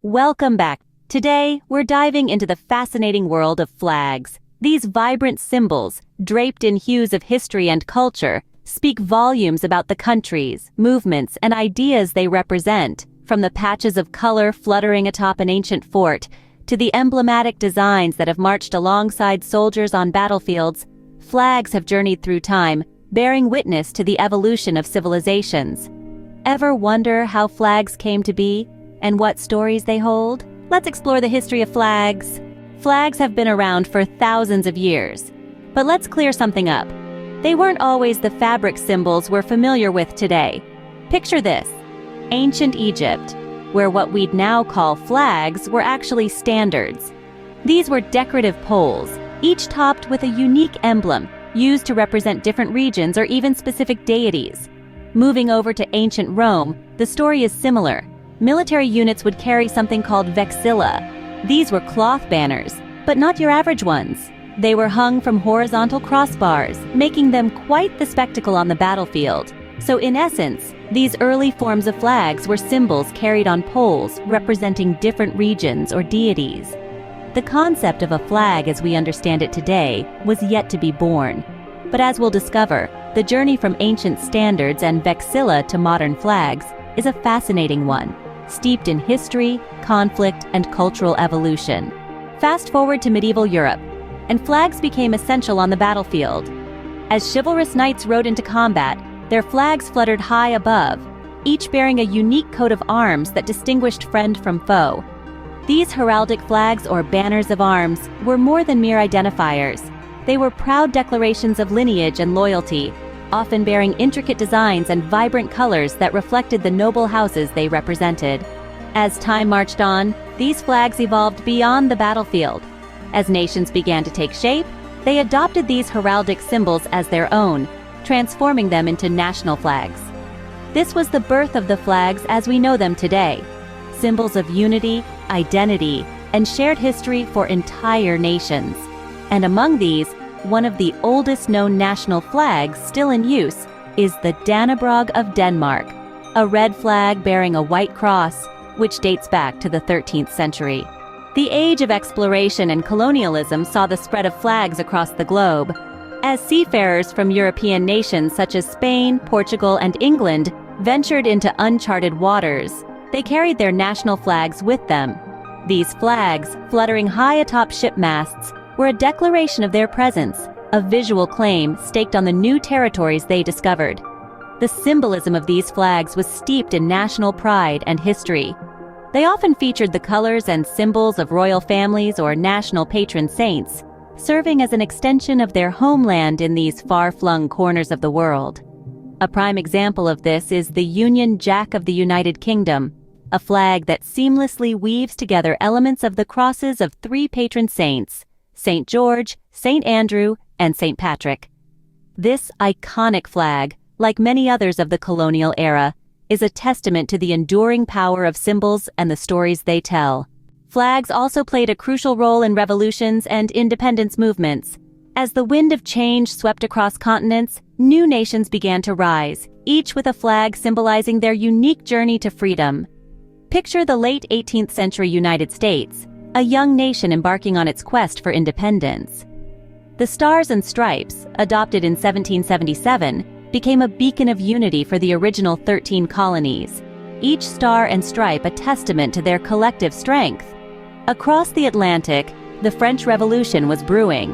Welcome back. Today, we're diving into the fascinating world of flags. These vibrant symbols, draped in hues of history and culture, speak volumes about the countries, movements, and ideas they represent, from the patches of color fluttering atop an ancient fort to the emblematic designs that have marched alongside soldiers on battlefields. Flags have journeyed through time, bearing witness to the evolution of civilizations. Ever wonder how flags came to be and what stories they hold? Let's explore the history of flags. Flags have been around for thousands of years. But let's clear something up. They weren't always the fabric symbols we're familiar with today. Picture this: ancient Egypt, where what we'd now call flags were actually standards. These were decorative poles, each topped with a unique emblem, used to represent different regions or even specific deities. Moving over to ancient Rome, the story is similar. Military units would carry something called vexilla. These were cloth banners, but not your average ones. They were hung from horizontal crossbars, making them quite the spectacle on the battlefield. So in essence, these early forms of flags were symbols carried on poles representing different regions or deities. The concept of a flag as we understand it today was yet to be born. But as we'll discover, the journey from ancient standards and vexilla to modern flags is a fascinating one, steeped in history, conflict, and cultural evolution. Fast forward to medieval Europe, and flags became essential on the battlefield. As chivalrous knights rode into combat, their flags fluttered high above, each bearing a unique coat of arms that distinguished friend from foe. These heraldic flags, or banners of arms, were more than mere identifiers. They were proud declarations of lineage and loyalty, often bearing intricate designs and vibrant colors that reflected the noble houses they represented. As time marched on, these flags evolved beyond the battlefield. As nations began to take shape, they adopted these heraldic symbols as their own, transforming them into national flags. This was the birth of the flags as we know them today, symbols of unity, identity, and shared history for entire nations. And among these, one of the oldest known national flags still in use is the Dannebrog of Denmark, a red flag bearing a white cross, which dates back to the 13th century. The age of exploration and colonialism saw the spread of flags across the globe. As seafarers from European nations such as Spain, Portugal, and England ventured into uncharted waters, they carried their national flags with them. These flags, fluttering high atop ship masts, were a declaration of their presence, a visual claim staked on the new territories they discovered. The symbolism of these flags was steeped in national pride and history. They often featured the colors and symbols of royal families or national patron saints, serving as an extension of their homeland in these far-flung corners of the world. A prime example of this is the Union Jack of the United Kingdom, a flag that seamlessly weaves together elements of the crosses of three patron saints: St. George, St. Andrew, and St. Patrick. This iconic flag, like many others of the colonial era, is a testament to the enduring power of symbols and the stories they tell. Flags also played a crucial role in revolutions and independence movements. As the wind of change swept across continents, new nations began to rise, each with a flag symbolizing their unique journey to freedom. Picture the late 18th century United States, a young nation embarking on its quest for independence. The Stars and Stripes, adopted in 1777, became a beacon of unity for the original 13 colonies, each star and stripe a testament to their collective strength. Across the Atlantic, the French Revolution was brewing.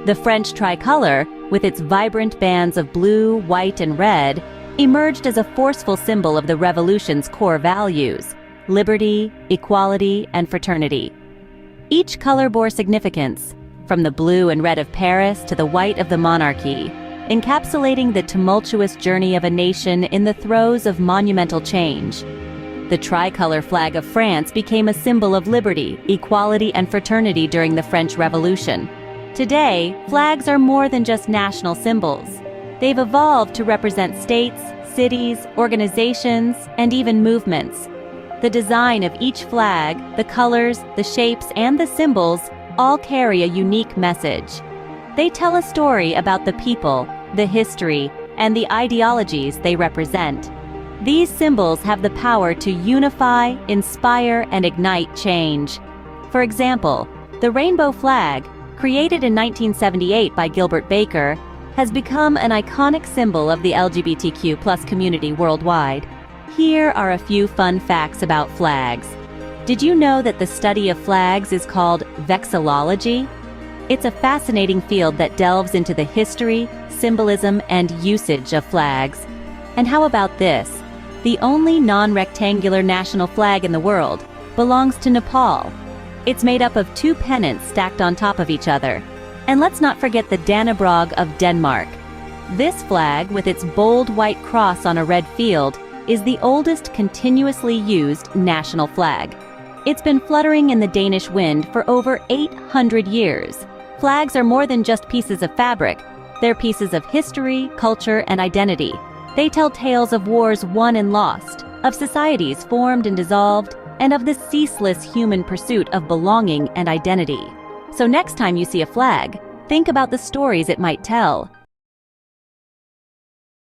The French tricolor, with its vibrant bands of blue, white, and red, emerged as a forceful symbol of the revolution's core values: liberty, equality, and fraternity. Each color bore significance, from the blue and red of Paris to the white of the monarchy, encapsulating the tumultuous journey of a nation in the throes of monumental change. The tricolor flag of France became a symbol of liberty, equality, and fraternity during the French Revolution. Today, flags are more than just national symbols. They've evolved to represent states, cities, organizations, and even movements. The design of each flag, the colors, the shapes, and the symbols all carry a unique message. They tell a story about the people, the history, and the ideologies they represent. These symbols have the power to unify, inspire, and ignite change. For example, the rainbow flag, created in 1978 by Gilbert Baker, has become an iconic symbol of the LGBTQ+ community worldwide. Here are a few fun facts about flags. Did you know that the study of flags is called vexillology? It's a fascinating field that delves into the history, symbolism, and usage of flags. And how about this? The only non-rectangular national flag in the world belongs to Nepal. It's made up of two pennants stacked on top of each other. And let's not forget the Dannebrog of Denmark. This flag, with its bold white cross on a red field, is the oldest continuously used national flag. It's been fluttering in the Danish wind for over 800 years. Flags are more than just pieces of fabric. They're pieces of history, culture, and identity. They tell tales of wars won and lost, of societies formed and dissolved, and of the ceaseless human pursuit of belonging and identity. So next time you see a flag, think about the stories it might tell.